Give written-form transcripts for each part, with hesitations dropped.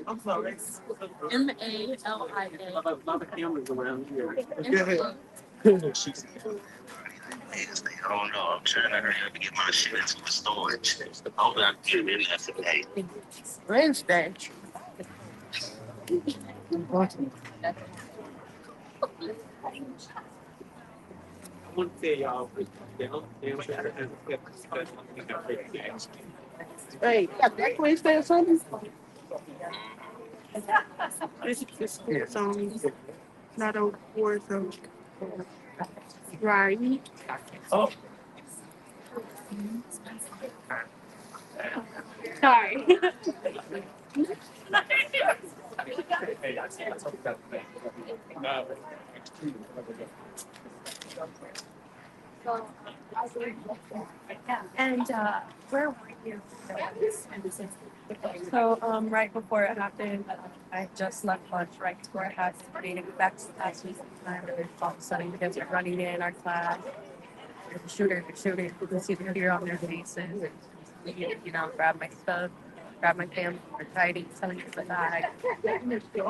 I'm sorry. Malia. A lot of cameras around here. I don't know. I'm trying to hurry up and get my shit into the storage. Hopefully I can get it in there today. Wednesday. I want to say y'all, down there as a special thing I think that Hey, yeah, Black Wednesday or something? It's not over for so right. oh, Sorry. hey, I told that thing. And where were you? So right before it happened, I just left lunch right before I had to be back to class this time. And all of a sudden, the kids are running in our class. There's a shooter, they're shooting. You can see the fear on their faces. And, grab my stuff, grab my family, we're hiding, telling us that I.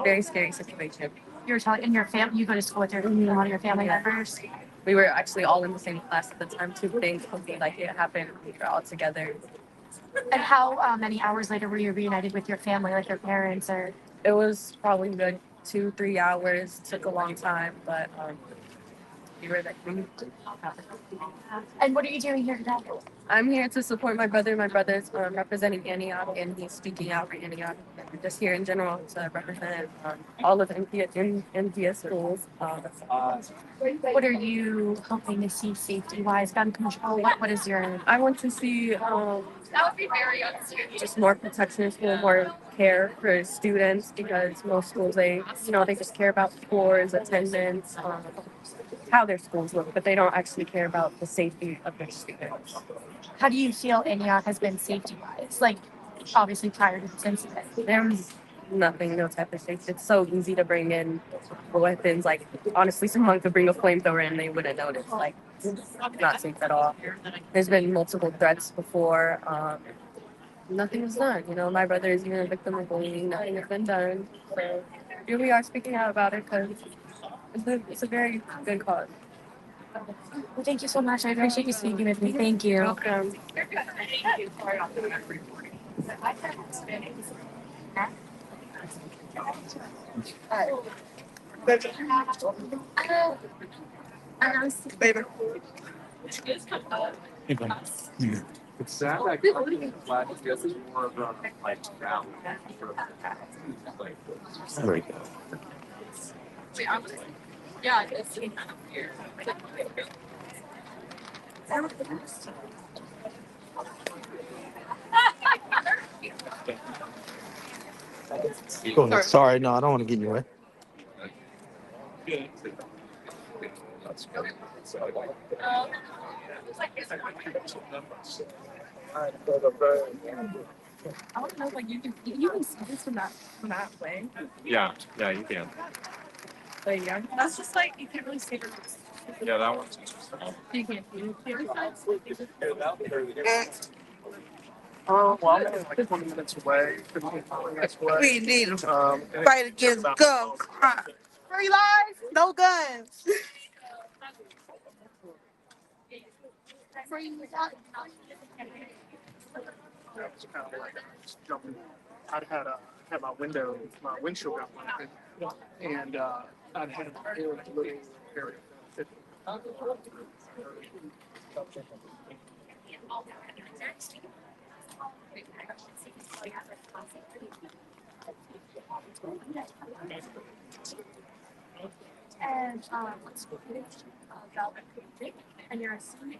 Very scary situation. You were telling, and your family, you go to school with one of your family members. We were actually all in the same class at the time. Two things something like it happened. We were all together. And how many hours later were you reunited with your family, like your parents, or? It was probably good 2-3 hours. Took a long time, but we were like. And what are you doing here today? I'm here to support my brother. My brother's representing Antioch, and he's speaking out for Antioch. We're just here in general to represent all of NPS schools. What are you hoping to see safety-wise, gun control? What is your? I want to see just more protection in school, more care for students, because most schools they just care about scores, attendance, how their schools look, but they don't actually care about the safety of their students. How do you feel Antioch has been safety-wise? Like, obviously prior to this incident. There's nothing, no type of safety. It's so easy to bring in weapons. Like, honestly, someone could bring a flamethrower in, they wouldn't notice. Like, it's not safe at all. There's been multiple threats before. Nothing was done. My brother is even a victim of bullying. Nothing has been done. So here we are speaking out about it because it's a very good cause. Well, thank you so much. I appreciate you speaking with me. Thank you. Welcome. It's sad that black is more of a like round. There we go. Yeah, it's here. Go ahead. Sorry, no, I don't want to get in your way. I don't know, like you can see this from that way. Yeah, you can. But yeah, that's just like you can't really see the. Yeah, that one's interesting. You can't see the other side. Well, I'm like 20 minutes away, 15 minutes away. We need them. Fight against gun crime. Free lives, no guns. It was kind of like just jumping. I had my windshield got broken, and I'd had a little area. And what's about and you're assuming.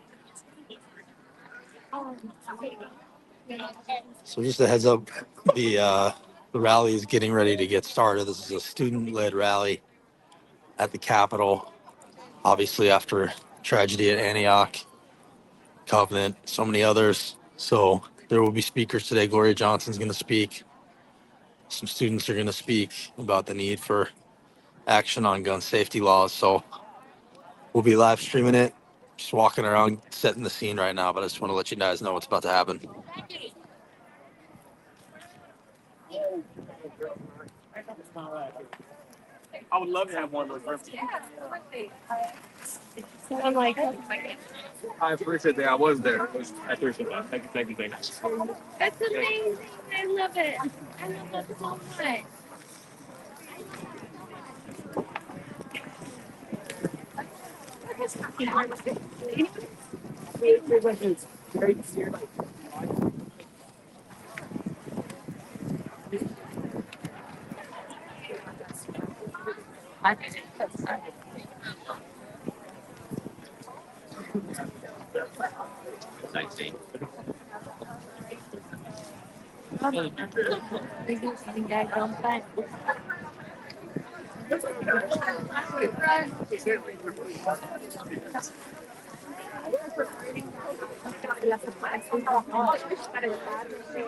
So just a heads up, the rally is getting ready to get started. This is a student-led rally at the Capitol. Obviously, after tragedy at Antioch, Covenant, so many others. So there will be speakers today. Gloria Johnson's going to speak. Some students are going to speak about the need for action on gun safety laws. So we'll be live streaming it, just walking around, setting the scene right now. But I just want to let you guys know what's about to happen. I would love to have one of those. So I'm like, I appreciate that. I was there. I appreciate that. Thank you. Thank you. Thank you. that's amazing. I love it. I love that so much.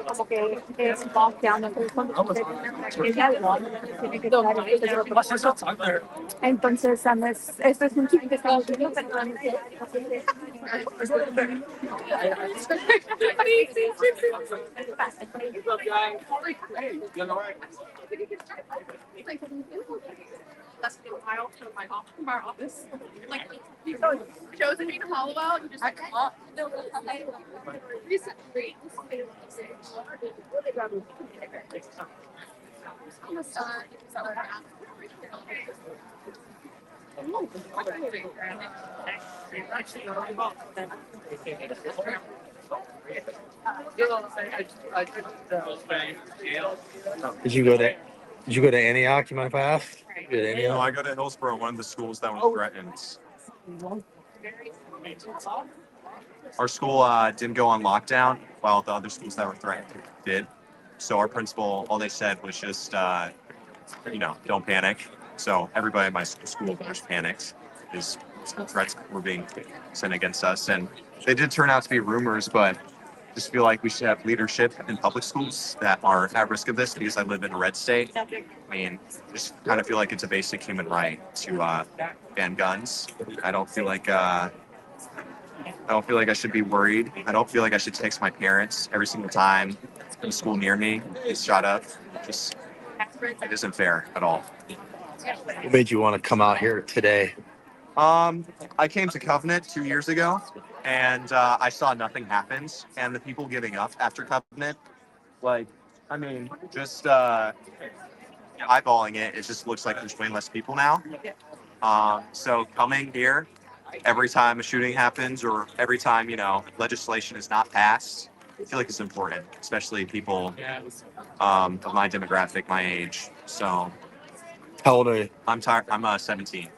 Como que es lockdown, entonces cuando sucede una tragedia, tiene que estar. Entonces, esto es un chip que estamos viendo, pero that's the aisle to my office. Like, Josephine Hollowell, you just like, recently. Did you go to Antioch? You mind if I ask? You go to No, Antioch? I go to Hillsborough, one of the schools that was threatened. Our school didn't go on lockdown while the other schools that were threatened did. So our principal, all they said was just, don't panic. So everybody in my school just panicked because some threats were being sent against us. And they did turn out to be rumors, but I just feel like we should have leadership in public schools that are at risk of this because I live in a red state. I mean, just kind of feel like it's a basic human right to ban guns. I don't feel like I should be worried. I don't feel like I should text my parents every single time the school near me is shot up. Just it isn't fair at all. What made you want to come out here today? I came to Covenant 2 years ago, and I saw nothing happens. And the people giving up after Covenant, just eyeballing it, it just looks like there's way less people now. So coming here every time a shooting happens or every time legislation is not passed, I feel like it's important, especially people of my demographic, my age. So How old are you? I'm tired. I'm 17.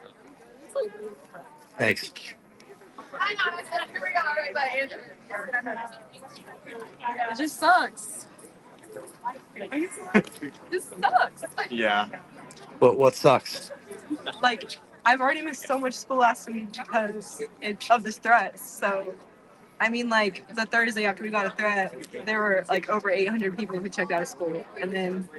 Thanks. It just sucks. It just sucks. Yeah. What sucks? Like, I've already missed so much school last week because of this threat. So, I mean, like, the Thursday after we got a threat, there were like over 800 people who checked out of school. And then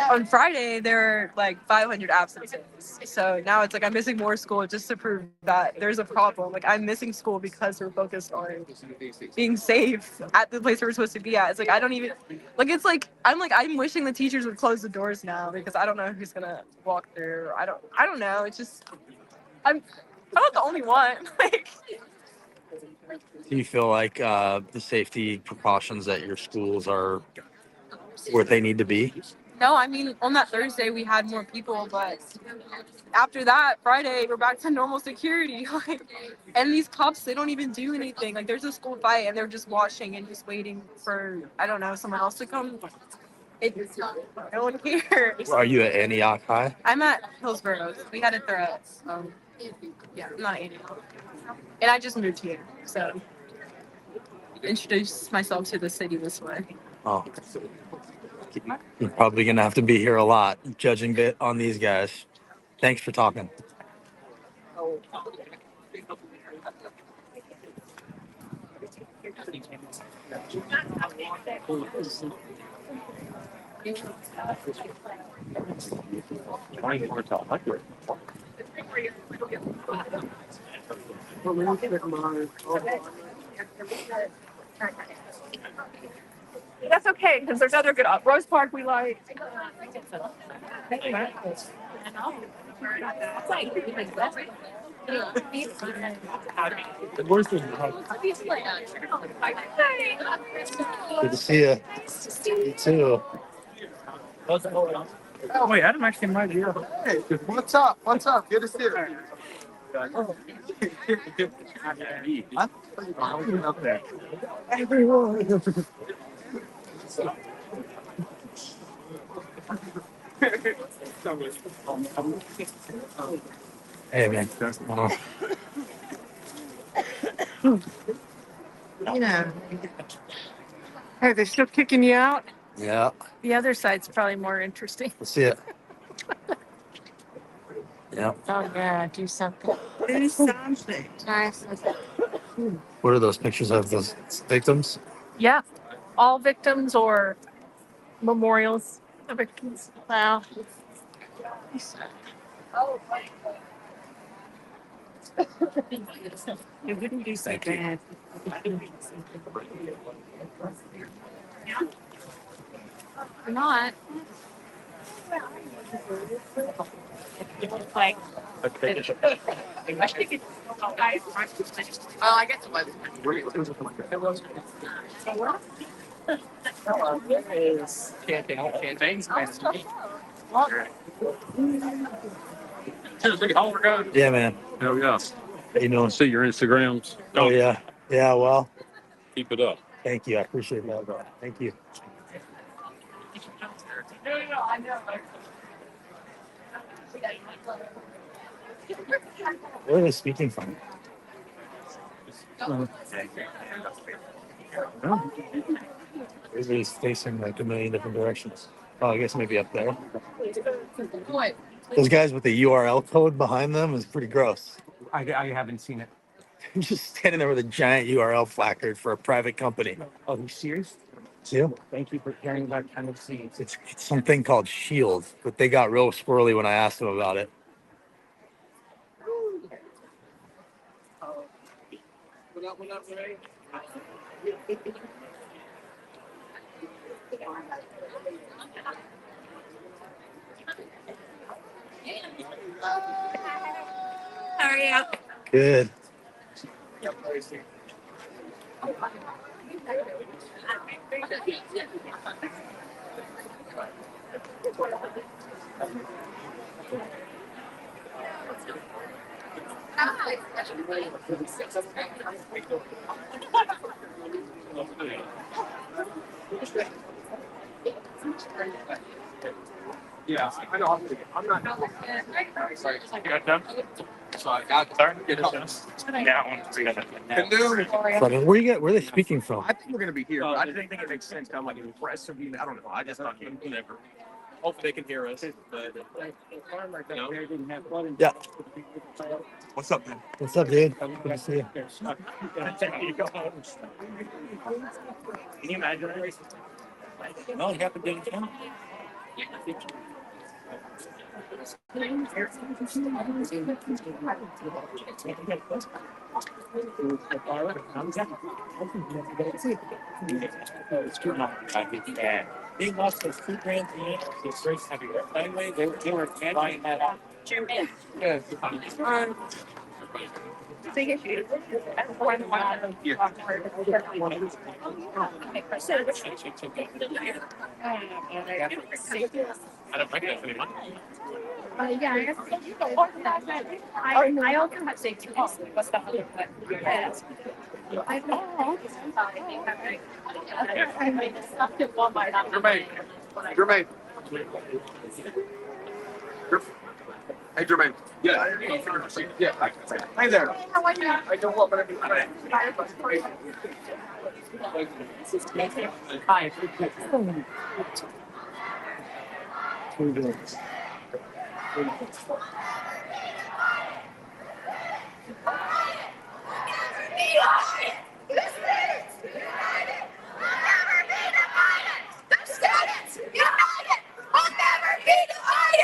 on Friday, there were like 500 absences. So now it's like I'm missing more school just to prove that there's a problem. Like, I'm missing school because we're focused on being safe at the place we're supposed to be at. It's like I don't even I'm wishing the teachers would close the doors now because I don't know who's gonna walk through. I don't know. It's just I'm not the only one. Like, Do you feel like the safety precautions at your schools are where they need to be? no, I mean, on that Thursday we had more people, but after that Friday we're back to normal security. Like, and these cops, they don't even do anything. Like, there's a school fight and they're just watching and just waiting for, I don't know, someone else to come. No one cares. Are you at Antioch High? I'm at Hillsborough. We had a threat. Yeah, I'm not Antioch. And I just moved here, so introduce myself to the city this way. Oh, you're probably gonna have to be here a lot, judging bit on these guys. Thanks for talking. 24 to 100. That's okay because there's other good. Rose Park we like. Where's the Good to see you. You too. Oh wait, I didn't actually invite you. Hey, what's up? What's up? Good to see you. Huh? Up there. Everyone. Hey man. Yeah. Hey, they still kicking you out? Yeah. The other side's probably more interesting. Let's see it. Yeah. Oh yeah, do something. Do something. Nice. What are those pictures of those victims? Yeah, all victims or memorials of victims. Wow. You wouldn't do so Thank you. bad. Not. Like, I guess it was. Is campaigns Yeah, man. Oh yeah. How you doing? See your Instagrams. Oh yeah. Yeah, well, Keep it up. thank you. I appreciate that. Thank you. Where are they speaking from? Everybody's facing like a million different directions. Oh, I guess maybe up there. Those guys with the URL code behind them is pretty gross. I haven't seen it. I'm just standing there with a giant URL placard for a private company. Oh, you serious? See? Thank you for carrying that kind of seeds. It's something called Shield, but they got real squirrely when I asked them about it. how are you? Good. Yeah, I know. I'm not. Sorry, you got them? So I got started. Get us. Yeah, Where are they speaking from? I think we're gonna be here, but I didn't think it makes sense. I'm like impressed. I don't know. I just thought whatever. Hopefully they can hear us. But, Yeah. what's up, man? What's up, dude? Good to see you. Can you imagine? No, it happened downtown. They lost those $2,000 to the it's race heavy. Anyway, they were buying that out. Yeah. I don't recognize anyone. Yeah, I guess I also have safety costs. Jermaine. Jermaine. Hey, Jermaine. Yeah. Yeah. Hey there. I don't want to be. Hi. United! We'll never be divided!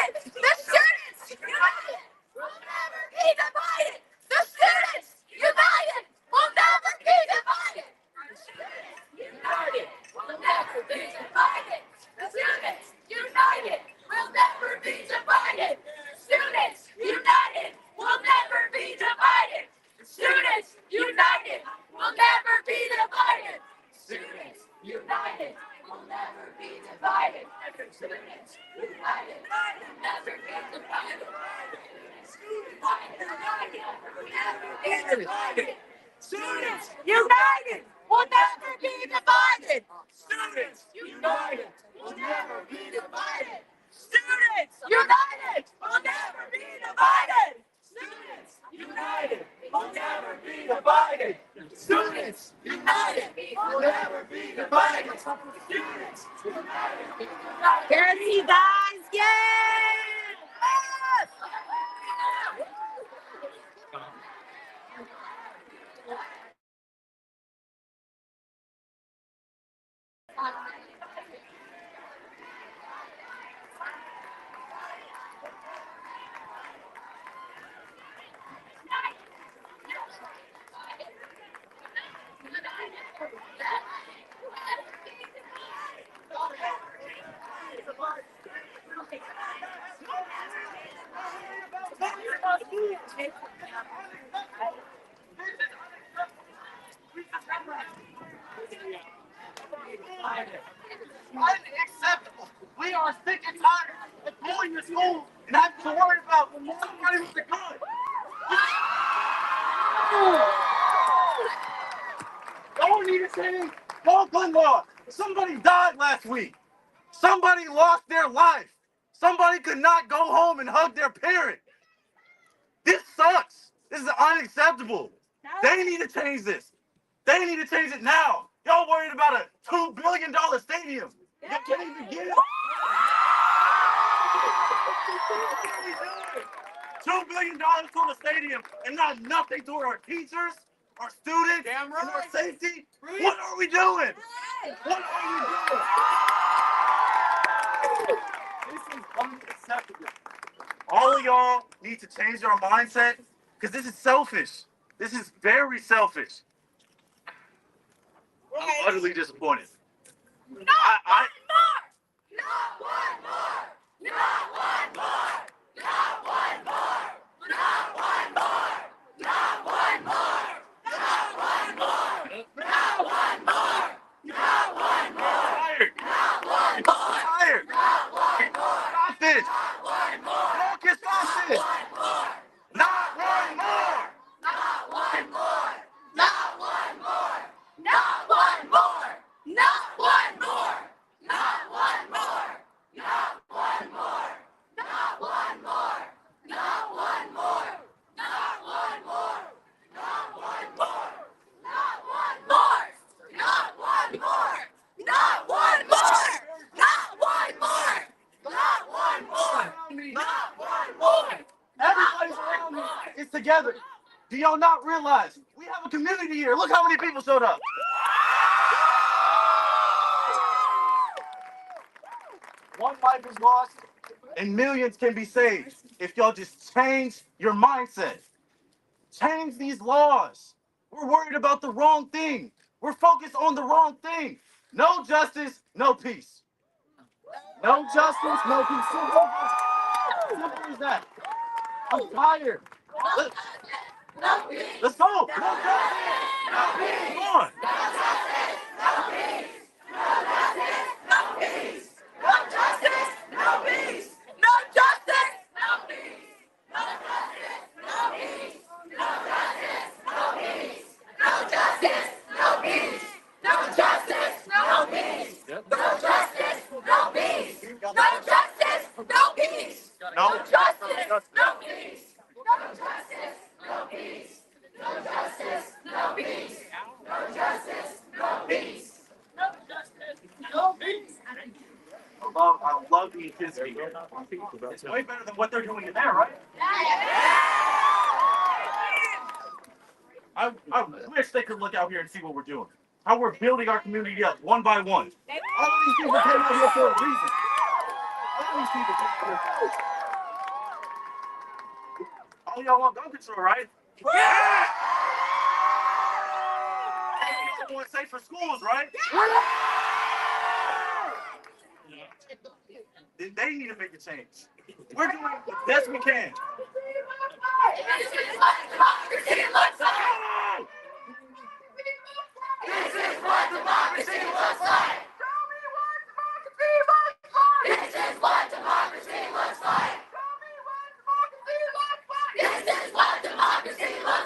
Students united will never be divided. Students united will never be divided. Students united will never be divided. Students united will never be divided. Students united will never be divided. Students united. Here he guys, yay! Yes! Unacceptable. We are sick and tired of going to school and having to worry about somebody with a gun. Don't need to say no gun law. Somebody died last week. Somebody lost their life. Somebody could not go home and hug their parent. This sucks. This is unacceptable. They need to change this. They need to change it now. Y'all worried about a $2 billion stadium. You can't even get it. $2 billion to the stadium and not nothing to our teachers, our students, and our safety. What are we doing? What are we doing? This is unacceptable. All of y'all need to change your mindset because this is selfish. This is very selfish. I'm utterly disappointed. I tired. Tired. Stop this. Y'all can stop this. Not one more. Not one more. Not one more. Not one more. Not one more. Not one more. Not one more. Not one more. Not one more. Not one more. Not one more. Not one more. Not one more. Not one more. Not one more. Not one more. Not one more. Everybody's around me is together. Do y'all not realize we have a community here? Look how many people showed up. One life is lost and millions can be saved if y'all just change your mindset. Change these laws. We're worried about the wrong thing. We're focused on the wrong thing. No justice, no peace. No justice, no peace. Simple as that. I'm tired. Let's go. No justice, no peace. Come on. I love being kids here. It's way better than what they're doing in there, right? I wish they could look out here and see what we're doing. How we're building our community up one by one. All of these people came out here for a reason. All of these people came out here for a reason. All y'all want gun control, right? Yeah! All y'all want safer schools, right? Then they need to make a change. We're doing the best we can. This is what democracy looks like. This is what democracy looks like. Tell me what democracy looks like. This is what democracy looks like. Tell me what democracy looks like. This is what democracy looks like.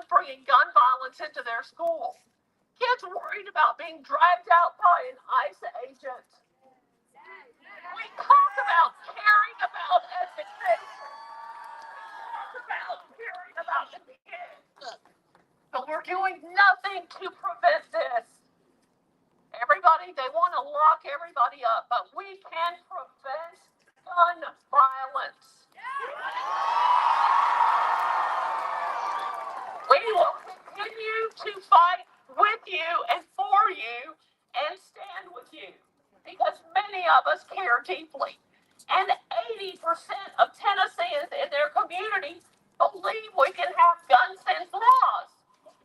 anyone bringing gun violence into their school. Kids worried about being dragged out by an ICE agent. We talk about caring about education. Talk about caring about the kids. But we're doing nothing to prevent this. Everybody, they want to lock everybody up, but we can prevent gun violence. We will continue to fight with you and for you and stand with you because many of us care deeply. And 80% of Tennesseans in their community believe we can have gun sense laws.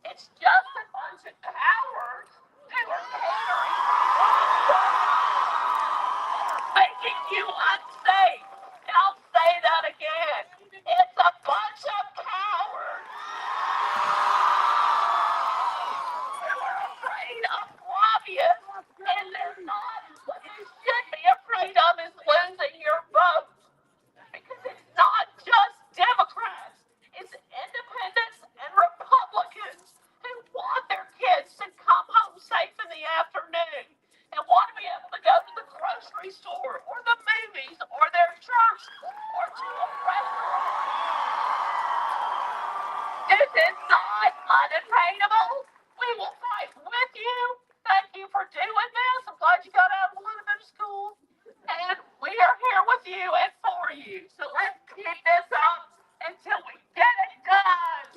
It's just a bunch of cowards who are catering making you unsafe. And I'll say that again. It's a bunch of cowards who are afraid of lobbyists, and they're not. What you should be afraid of is losing your vote. Because it's not just Democrats, it's independents and Republicans who want their kids to come home safe in the afternoon and want to be able to go to the grocery store or the movies or their church or to a restaurant. This is not unattainable. We will fight with you. Thank you for doing this. I'm glad you got out of a little bit of school. And we are here with you and for you. So let's keep this up until we get it done.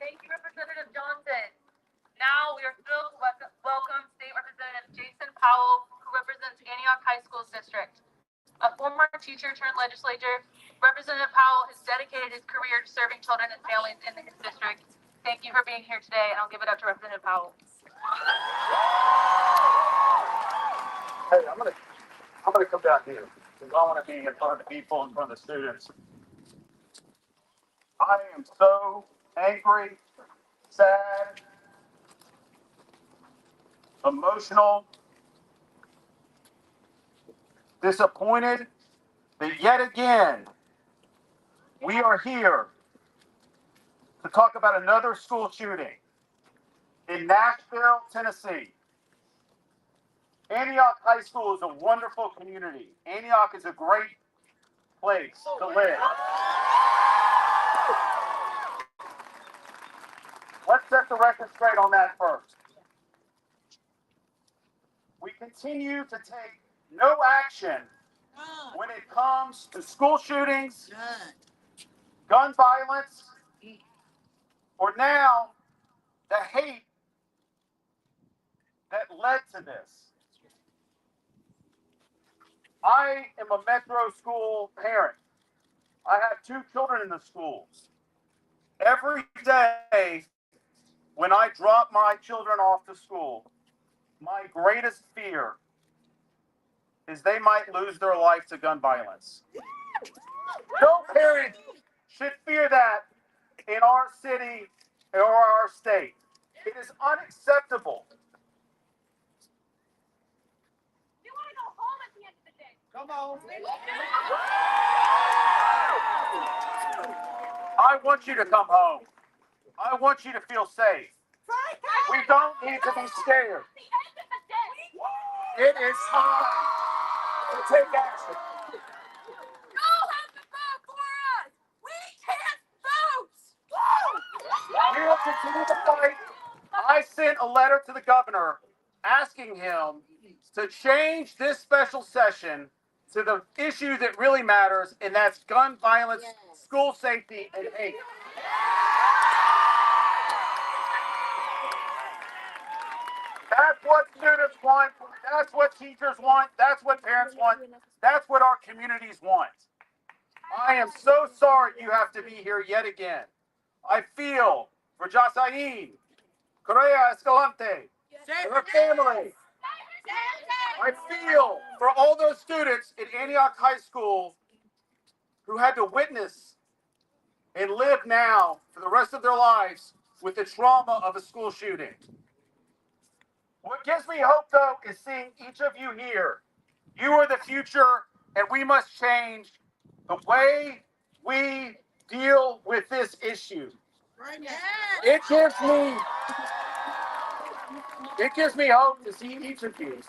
Thank you, Representative Johnson. Now we are thrilled to welcome State Representative Jason Powell, who represents Antioch High Schools District. A former teacher turned legislator, Representative Powell has dedicated his career to serving children and families in his district. Thank you for being here today, and I'll give it up to Representative Powell. Hey, I'm gonna come down here because I want to be in front of the people, in front of the students. I am so angry, sad, emotional, disappointed that yet again we are here to talk about another school shooting in Nashville, Tennessee. Antioch High School is a wonderful community. Antioch is a great place to live. Let's set the record straight on that first. We continue to take no action when it comes to school shootings, gun violence, or now the hate that led to this. I am a metro school parent. I have 2 children in the schools. Every day when I drop my children off to school, my greatest fear is they might lose their life to gun violence. No parent should fear that in our city or our state. It is unacceptable. You want to go home at the end of the day? Come on. I want you to come home. I want you to feel safe. We don't need to be scared. It is time to take action. You have to vote for us. We can't vote. We will continue to fight. I sent a letter to the governor asking him to change this special session to the issue that really matters, and that's gun violence, school safety, and hate. That's what students want. That's what teachers want. That's what parents want. That's what our communities want. I am so sorry you have to be here yet again. I feel for Jasain, Correa Escalante, and her family. I feel for all those students at Antioch High School who had to witness and live now for the rest of their lives with the trauma of a school shooting. What gives me hope, though, is seeing each of you here You are the future, and we must change the way we deal with this issue. It gives me it gives me hope to see each of you.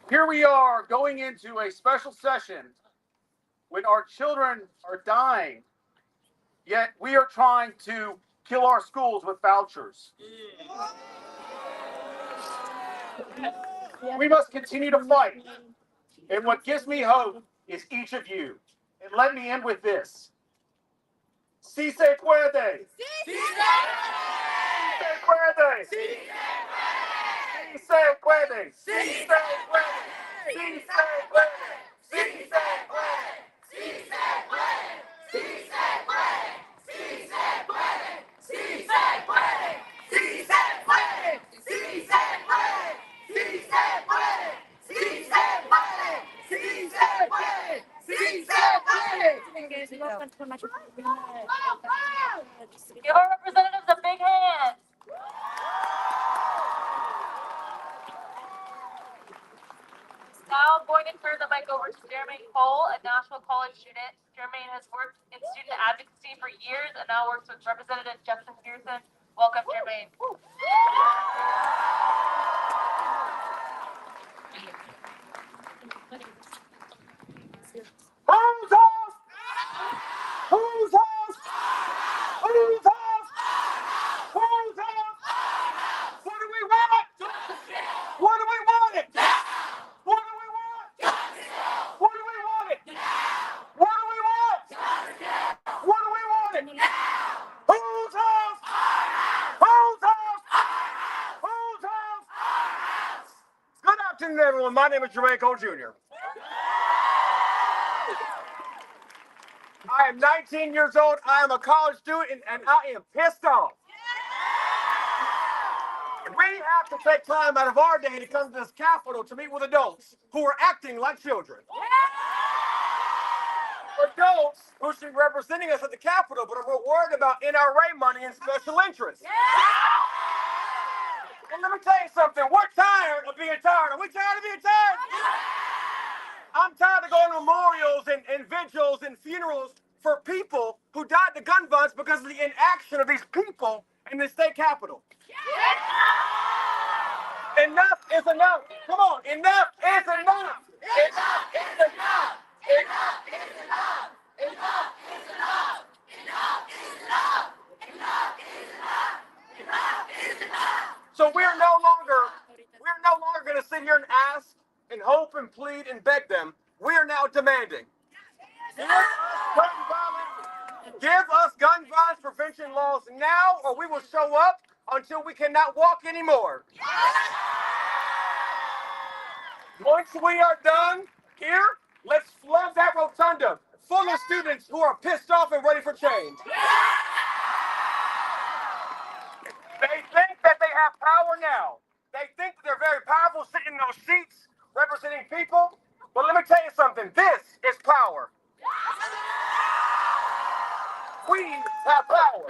Here we are going into a special session when our children are dying, yet we are trying to kill our schools with vouchers. We must continue to fight. And what gives me hope is each of you. And let me end with this. Si se puede. Si se puede. Si se puede. Si se puede. Si se puede. Si se puede. Si se puede. Si se puede. Si se puede. Si se puede. Si se puede. Si se puede. Si se puede. Si se puede. Si se puede. Si se puede. Give our representatives a big hand. Now I'm going to turn the mic over to Jermaine Cole, a National College student. Jermaine has worked in student advocacy for years and now works with Representative Justin Pearson. Welcome, Jermaine. Who's off? Who's off? Who's off? Who's off? What do we want? What do we want it? What do we want? What do we want it? What do we want? What do we want it? Who's off? Who's off? Who's off? Good afternoon, everyone. My name is Jermaine Cole Jr. I am 19 years old. I am a college student, and I am pissed off. We have to take time out of our day to come to this Capitol to meet with adults who are acting like children. Adults who should be representing us at the Capitol, but are more worried about NRA money and special interests. And let me tell you something. We're tired of being tired. Are we tired of being tired? I'm tired of going to memorials and vigils and funerals for people who died to gun violence because of the inaction of these people in the state capitol. Enough is enough. Come on, enough is enough. Enough is enough. Enough is enough. Enough is enough. Enough is enough. Enough is enough. Enough is enough. So we're no longer going to sit here and ask and hope and plead and beg them. We are now demanding. Give us gun violence prevention laws now, or we will show up until we cannot walk anymore. Once we are done here, let's flood that rotunda full of students who are pissed off and ready for change. They think that they have power now. They think that they're very powerful sitting in those seats representing people. But let me tell you something. This is power. We have power.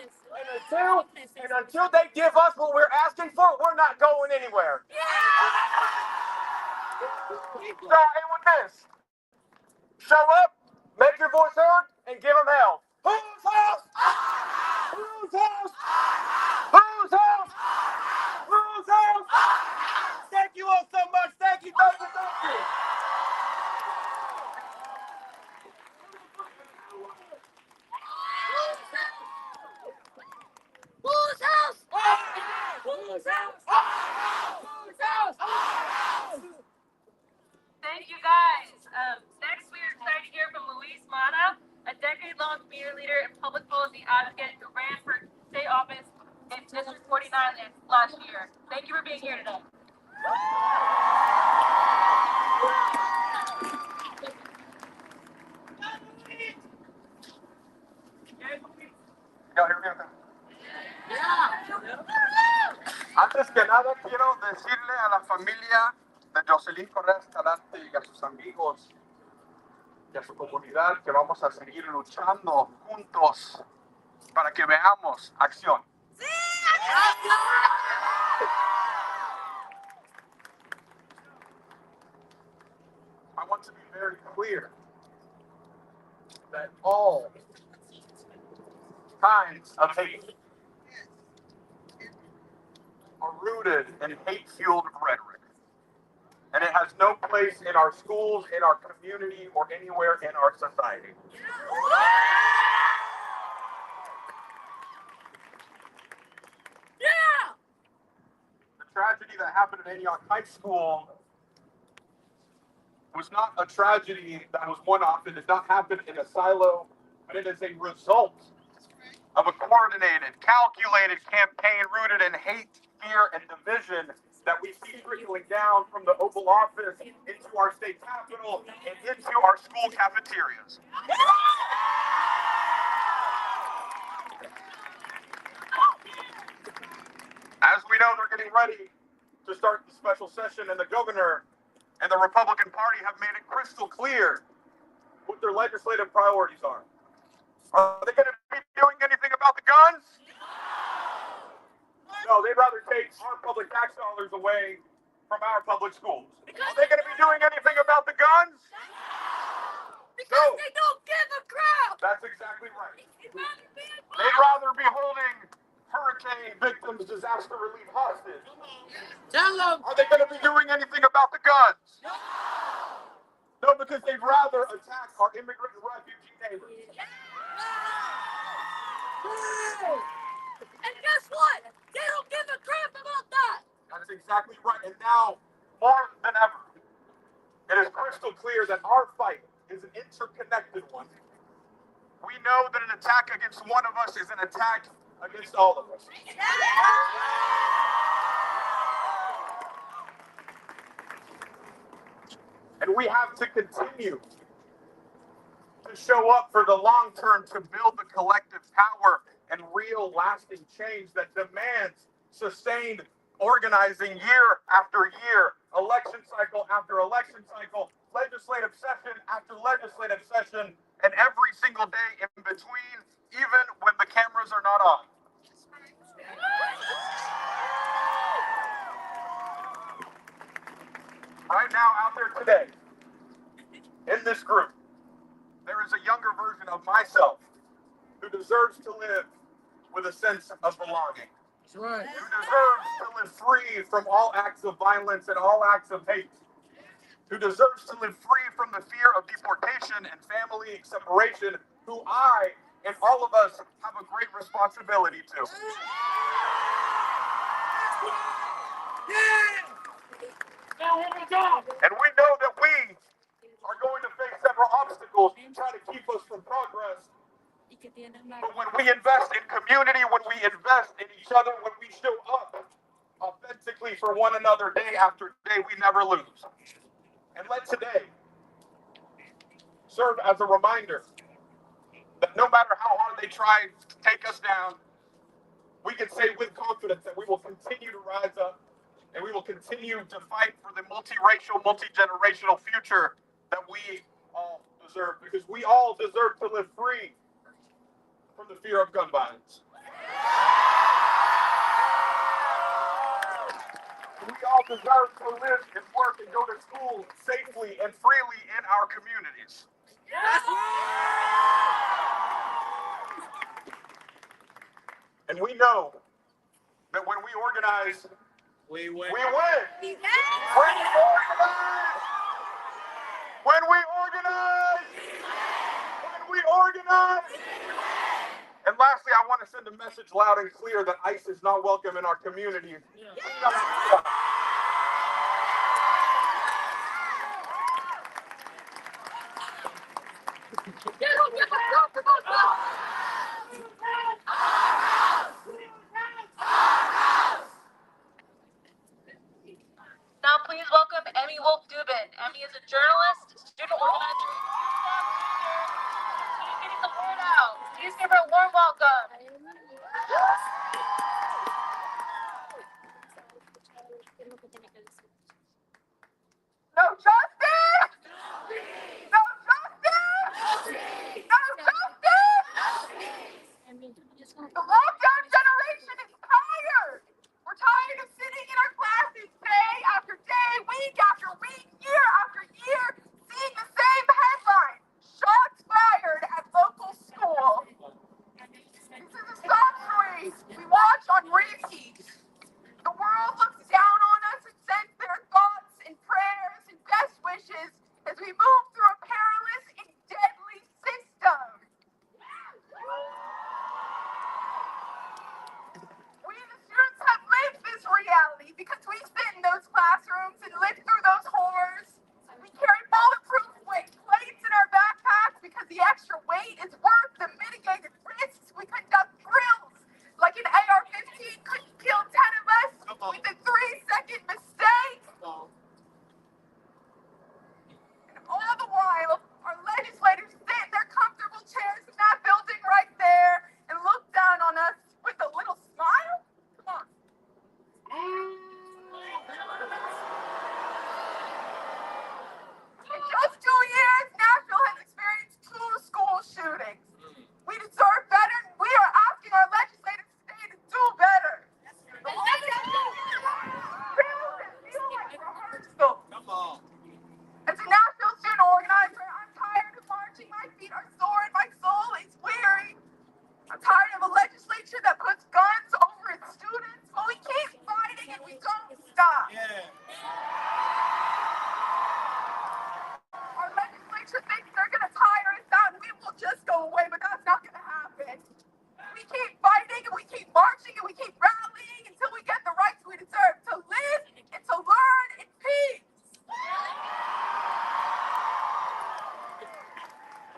And until they give us what we're asking for, we're not going anywhere. So, and with this, show up, make your voice heard, and give them hell. Who's house? Who's house? Who's house? Who's house? Thank you all so much. Thank you, thank you, thank you. Whose house? Who's house? Who's house? Thank you, guys. Next, we are excited to hear from Luis Mata, a decade-long community leader and public policy advocate who ran for state office in District 49 last year. Thank you for being here today. Antes que nada, quiero decirle a la familia de Jocelyn Correa Escalante y a sus amigos y a su comunidad que vamos a seguir luchando juntos para que veamos acción. I want to be very clear that all kinds of hate are rooted in hate-fueled rhetoric. And it has no place in our schools, in our community, or anywhere in our society. The tragedy that happened at Antioch High School was not a tragedy that was one-off. It did not happen in a silo, but it is a result of a coordinated, calculated campaign rooted in hate, fear, and division that we see trickling down from the Oval Office into our state capitol and into our school cafeterias. As we know, they're getting ready to start the special session, and the governor and the Republican Party have made it crystal clear what their legislative priorities are. Are they going to be doing anything about the guns? No, they'd rather take our public tax dollars away from our public schools. Are they going to be doing anything about the guns? Because they don't give a crap. That's exactly right. They'd rather be holding hurricane victims, disaster relief hostage. Tell them. Are they going to be doing anything about the guns? No, because they'd rather attack our immigrant and refugee neighbors. And guess what? They don't give a crap about that. That's exactly right. And now, more than ever, it is crystal clear that our fight is an interconnected one. We know that an attack against one of us is an attack against all of us. And we have to continue to show up for the long term to build the collective power and real lasting change that demands sustained organizing year after year, election cycle after election cycle, legislative session after legislative session, and every single day in between, even when the cameras are not on. Right now, out there today, in this group, there is a younger version of myself who deserves to live with a sense of belonging. That's right. Who deserves to live free from all acts of violence and all acts of hate. Who deserves to live free from the fear of deportation and family separation, who I and all of us have a great responsibility to. And we know that we are going to face several obstacles to try to keep us from progress. But when we invest in community, when we invest in each other, when we show up authentically for one another day after day, we never lose. And let today serve as a reminder that no matter how hard they try to take us down, we can say with confidence that we will continue to rise up and we will continue to fight for the multiracial, multi-generational future that we all deserve, because we all deserve to live free from the fear of gun violence. We all deserve to live and work and go to school safely and freely in our communities. And we know that when we organize, we win. We win. When we organize, when we organize, when we organize. And lastly, I want to send a message loud and clear that ICE is not welcome in our community. They don't give a crap about that. Now please welcome Emmy Wolf Dubin. Emmy is a journalist, student organizer, and she's getting the word out. Please give her a warm welcome. No justice! No justice!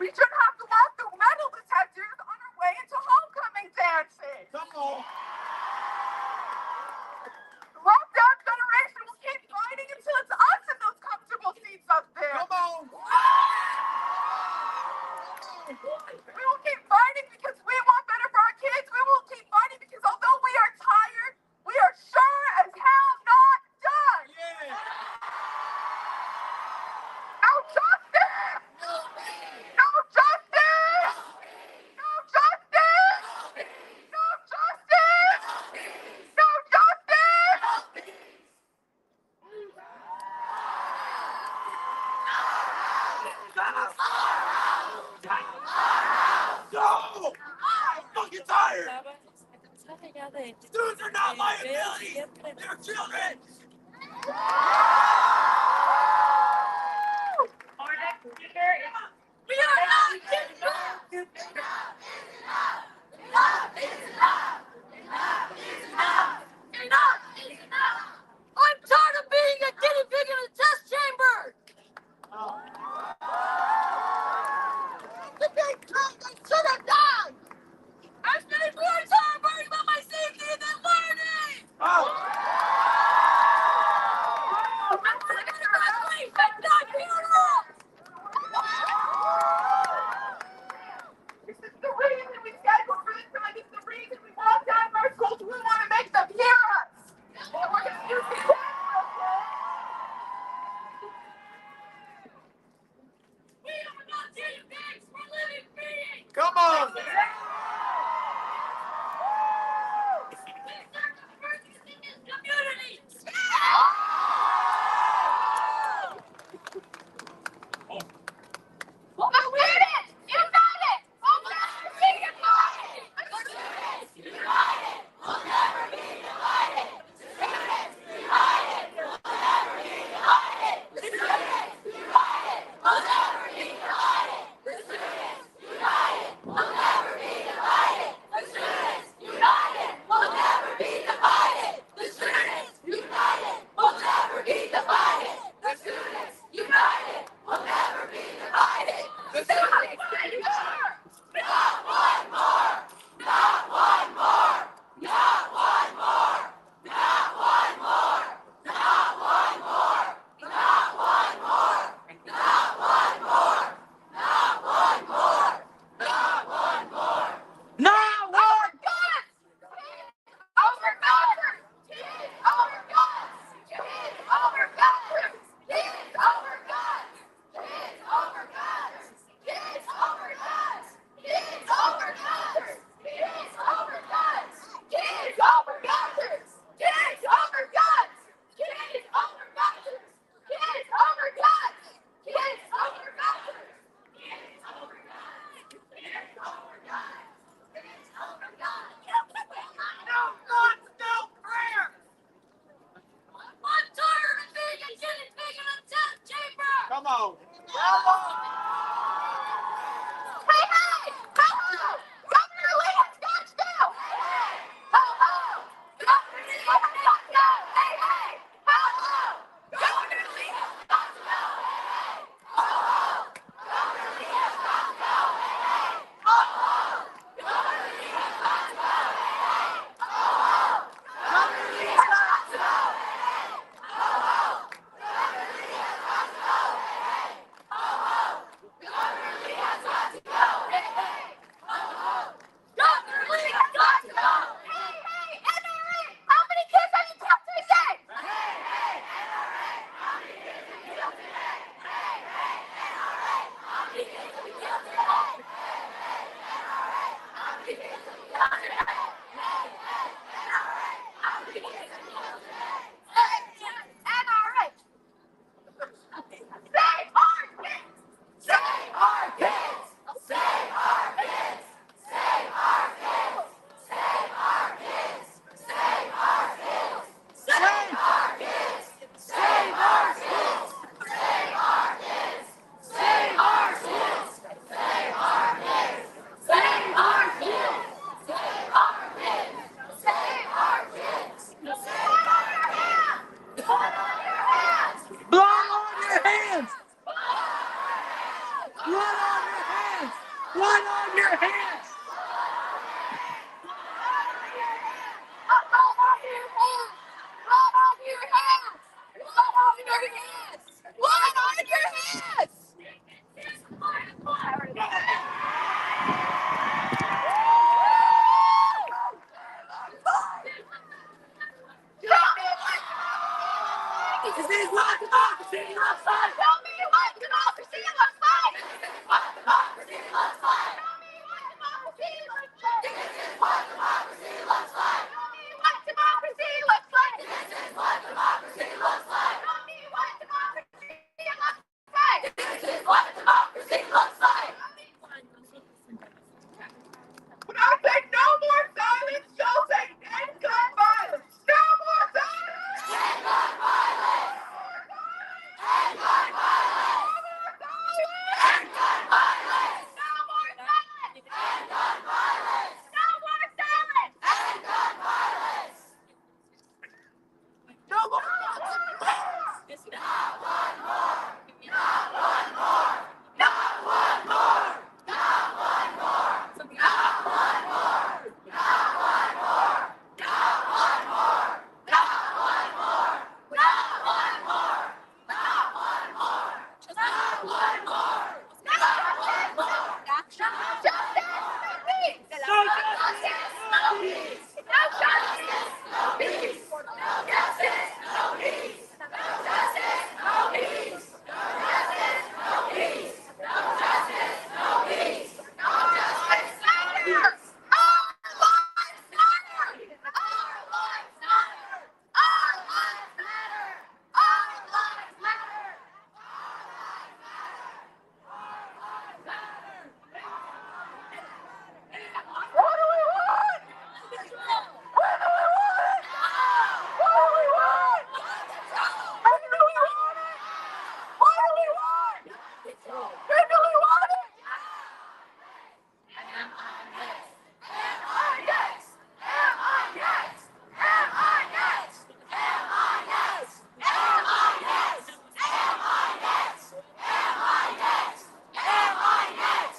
We shouldn't have to walk through metal detectors on our way into homecoming dances. Come on. The lockdown generation will keep fighting until it's us in those comfortable seats up there. Come on. We will keep fighting because we want better for our kids. We will keep fighting because although we are tired, we are sure as hell not done. Yeah. No justice! No justice! No justice! No justice! No justice! No! I'm fucking tired! Students are not liabilities! They're children! Our next speaker is. We are not enough! I'm tired of being a guinea pig in a test chamber! The big drunk I should have died! I'm spending more time worrying about my safety than learning! Oh! I'm gonna graduate and not funeral! This is the reason we scheduled for this time. This is the reason we walked out of our schools. We want to make them hear us. And we're going to use these We are not guinea pigs. We're living beings. Come on! We serve the purpose in this community. We'll win it! United! We'll never be divided! Students united! We'll never be divided! Students united! We'll never be divided! Students united! We'll never be divided! Students united! We'll never be divided! Students united! We'll never be divided! Students united! We'll never be divided! Students united! We'll never be divided! Not one more! Not one more! Not one more! Not one more! Not one more! Not one more! Not one more! Not one more! Not one more! Not one! Guns! Over guns! Kids over guns! Kids over guns! Kids over guns! Kids over guns! Kids over guns! Kids over guns! Kids over guns! Kids over guns! Kids over guns! Kids over guns! Kids over guns! Kids over guns! Kids over guns! Kids over guns! Kids over guns! No guns, no prayer! I'm tired of being a guinea pig in a test chamber! Come on! Hey, hey! Ho, ho! Governor Lee has Scottsdale! Hey, hey! Ho, ho! Governor Lee has Scottsdale! Hey, hey! Ho, ho! Governor Lee has Scottsdale! Hey, hey! Ho, ho! Governor Lee has Scottsdale! Hey, hey! Ho, ho! Governor Lee has Scottsdale! Hey, hey! Ho, ho! Governor Lee has Scottsdale! Hey, hey! Ho, ho! Governor Lee has Scottsdale! Hey, hey! Ho, ho! Governor Lee has Scottsdale! Hey, hey! Ho, ho! Governor Lee has Scottsdale! Hey, hey! NRA! How many kids have you killed today? Hey, hey! NRA! How many kids have you killed today? Hey, hey! NRA! How many kids have you killed today? Hey, hey! NRA! How many kids have you killed today? Hey, hey! NRA! How many kids have you killed today? Hey, hey! NRA! Save our kids! Save our kids! Save our kids! Save our kids! Save our kids! Save our kids! Save our kids! Save our kids! Save our kids! Save our kids! Save our kids! Save our kids! Save our kids! Save our kids! Blood on your hands! Blood on your hands! Blood on your hands! Blood on your hands! Blood on your hands! Blood on your hands! This is what democracy looks like! Tell me what democracy looks like! This is what democracy looks like! Tell me what democracy looks like! This is what democracy looks like! Tell me what democracy looks like! This is what democracy looks like! Tell me what democracy looks like! This is what democracy looks like! When I say no more silence, you'll say end gun violence! No more silence! End gun violence! End gun violence! End gun violence! No more silence! End gun violence! No more silence! End gun violence! No more silence! Not one more! Not one more! Not one more! Not one more! Not one more! Not one more! Not one more! Not one more! Not one more! Not one more! Not one more! Not one more! No justice, no peace! No justice, no peace! No justice, no peace! No justice, no peace! No justice, no peace! No justice, no peace! No justice, no peace! Our lives matter! Our lives matter! Our lives matter! Our lives matter! What do we want? What do we want? What do we want? When do we want it? What do we want? When do we want it? M-I-X! M-I-X! M-I-X! M-I-X! M-I-X! M-I-X! M-I-X! M-I-X!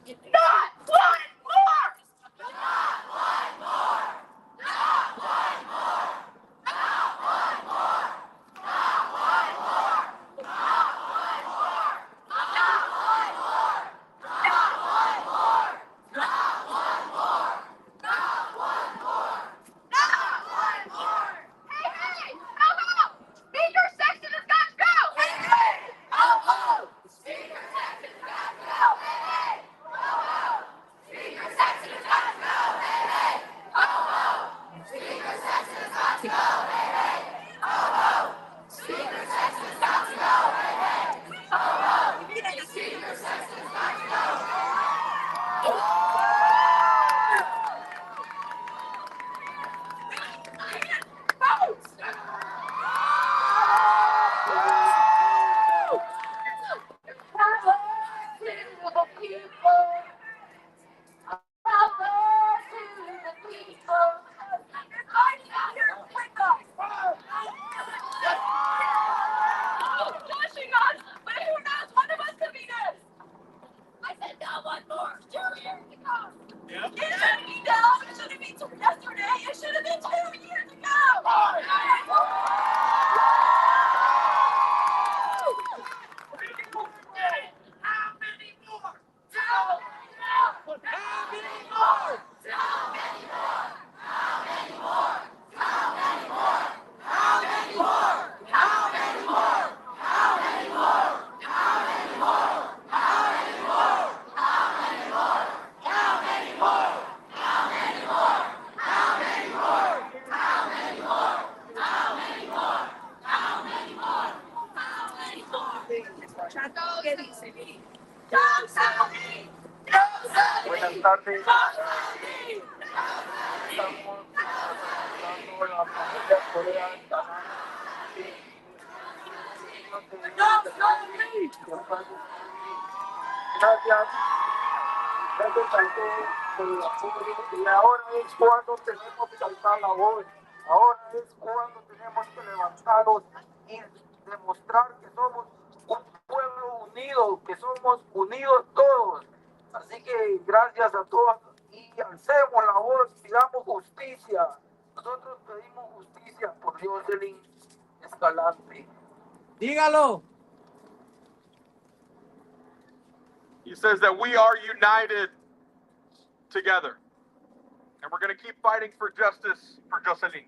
Not one more! Not one more! Not one more! Not one more! Not one more! Not one more! Not one more! Not one more! Not one more! Not one more! Not one more! Hey, hey! Ho, ho! Speaker section has got to go! Hey, hey! Ho, ho! Speaker section has got to go! Hey, hey! Ho, ho! Speaker section has got to go! Hey, hey! Ho, ho! Speaker section has got to go! Hey, hey! Ho, ho! Speaker section has got to go! Hey, hey! Ho, ho! Speaker section has got to go! I said no one more. 2 years ago. Yep. It shouldn't be now. It shouldn't be yesterday. It should have been 2 years ago. How many more? How many more? How many more? How many more? How many more? How many more? How many more? How many more? How many more? How many more? How many more? How many more? How many more? How many more? How many more? How many more? How many more? How many more? How many more? Don't sell me! Don't sell me! Buenas tardes. Don't sell me! Estamos dando la familia coreana. Don't sell me! Gracias. Gracias a todos. Y ahora es cuando tenemos que alzar la voz. Ahora es cuando tenemos que levantarnos y demostrar que somos un pueblo unido, que somos unidos todos. Así que gracias a todos y alcemos la voz, pidamos justicia. Nosotros pedimos justicia por Jocelyn Escalante. Dígalo. He says that we are united together. And we're going to keep fighting for justice for Jocelyn.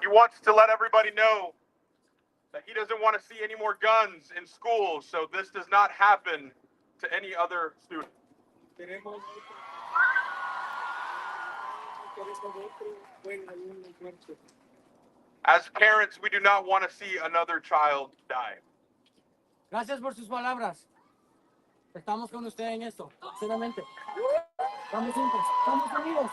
He wants to let everybody know that he doesn't want to see any more guns in schools, so this does not happen to any other student. As parents, we do not want to see another child die. Gracias por sus palabras. Estamos con usted en esto, sinceramente. Estamos juntos, estamos unidos.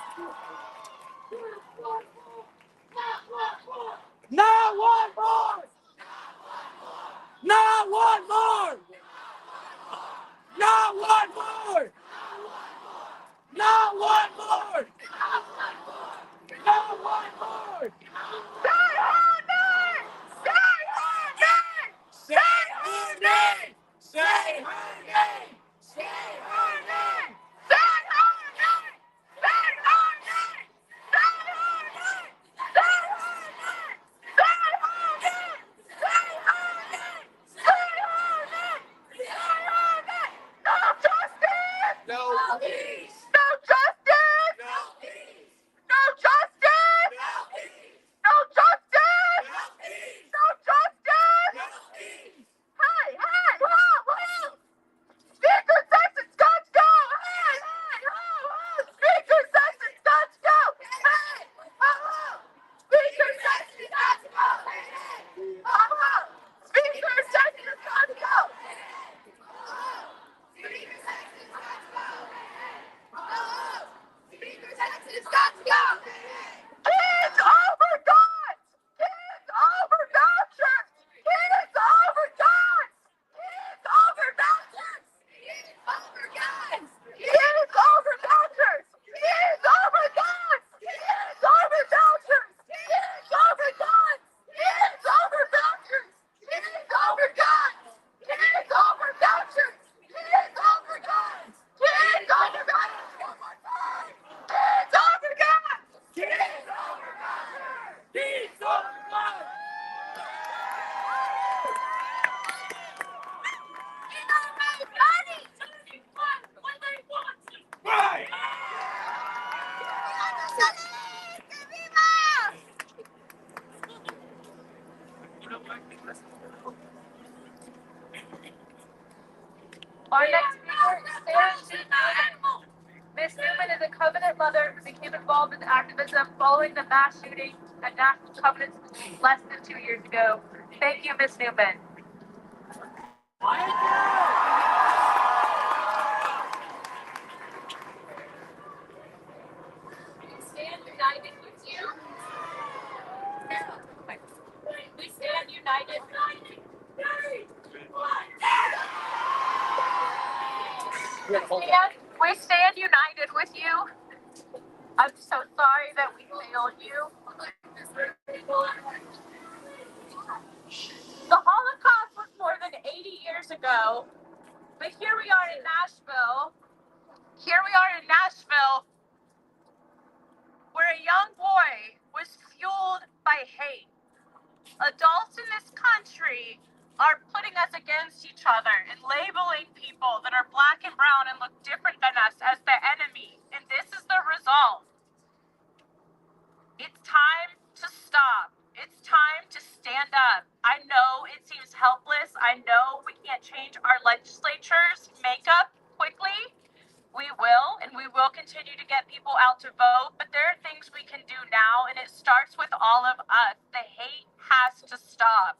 Not one more! Not one more! Not one more! Not one more! Not one more! Stay hungry! Stay hungry! Stay hungry! Stay hungry! Stay hungry! Stay hungry! Stay hungry! Stay hungry! Stay hungry! Stay hungry! Stay hungry! Stay hungry! Stay hungry! No justice! No peace! No justice! No peace! No justice! No peace! No justice! No peace! No justice! No peace! Hey, hey, ho! Speaker says it's guns go! Hey, ho! Speaker says it's guns go! Hey, ho! Speaker says it's guns go! Hey, ho! Speaker says it's guns go! Speaker says it's guns go! Speaker says it's guns go! Kids over guns! Kids over vouchers! Kids over guns! Kids over vouchers! Kids over guns! Kids over vouchers! Kids over guns! Kids over vouchers! Kids over guns! Kids over vouchers! Kids over guns! Kids over vouchers! Kids over guns! Kids over vouchers! One more time! Kids over guns! Kids over vouchers! Peace over blood! Right! Our next speaker is Sarah Newman. Miss Newman is a Covenant mother who became involved in activism following the mass shooting at National Covenant School less than 2 years ago. Thank you, Miss Newman. We stand united with you. We stand united. We stand united with you. I'm so sorry that we failed you. The Holocaust was more than 80 years ago, but here we are in Nashville. Here we are in Nashville, where a young boy was fueled by hate. Adults in this country are putting us against each other and labeling people that are black and brown and look different than us as the enemy. And this is the result. It's time to stop. It's time to stand up. I know it seems helpless. I know we can't change our legislature's makeup quickly. We will, and we will continue to get people out to vote, but there are things we can do now, and it starts with all of us. The hate has to stop.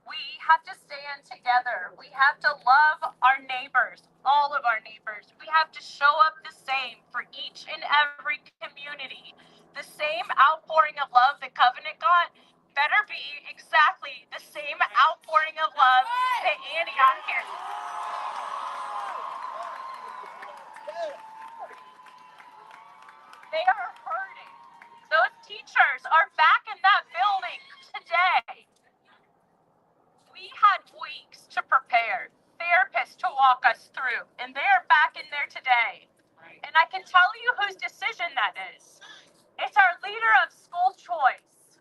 We have to stand together. We have to love our neighbors, all of our neighbors. We have to show up the same for each and every community. The same outpouring of love that Covenant got better be exactly the same outpouring of love that Antioch gets. They are hurting. Those teachers are back in that building today. We had weeks to prepare, therapists to walk us through, and they are back in there today. And I can tell you whose decision that is. It's our leader of school choice.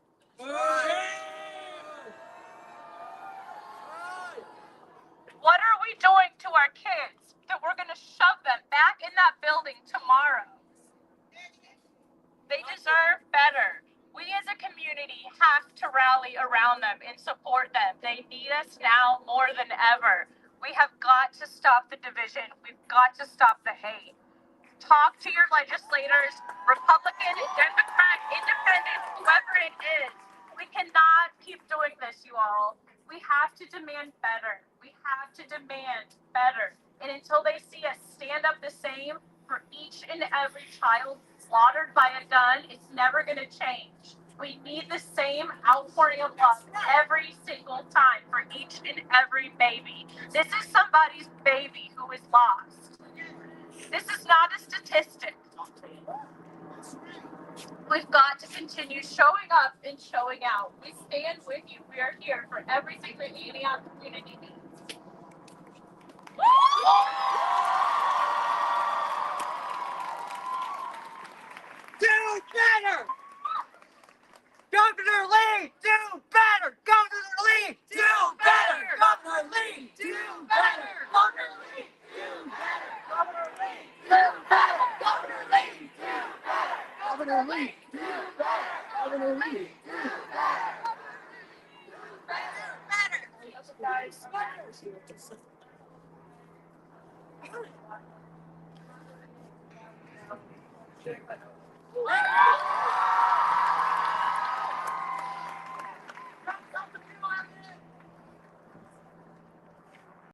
What are we doing to our kids that we're going to shove them back in that building tomorrow? They deserve better. We as a community have to rally around them and support them. They need us now more than ever. We have got to stop the division. We've got to stop the hate. Talk to your legislators, Republican, Democrat, Independent, whoever it is. We cannot keep doing this, you all. We have to demand better. We have to demand better. And until they see us stand up the same for each and every child slaughtered by a gun, it's never going to change. We need the same outpouring of love every single time for each and every baby. This is somebody's baby who is lost. This is not a statistic. We've got to continue showing up and showing out. We stand with you. We are here for everything that Antioch community needs. Do better! Governor Lee, do better! Governor Lee, do better! Governor Lee, do better! Governor Lee, do better! Governor Lee, do better! Governor Lee, do better! Governor Lee, do better! Governor Lee, do better! Better!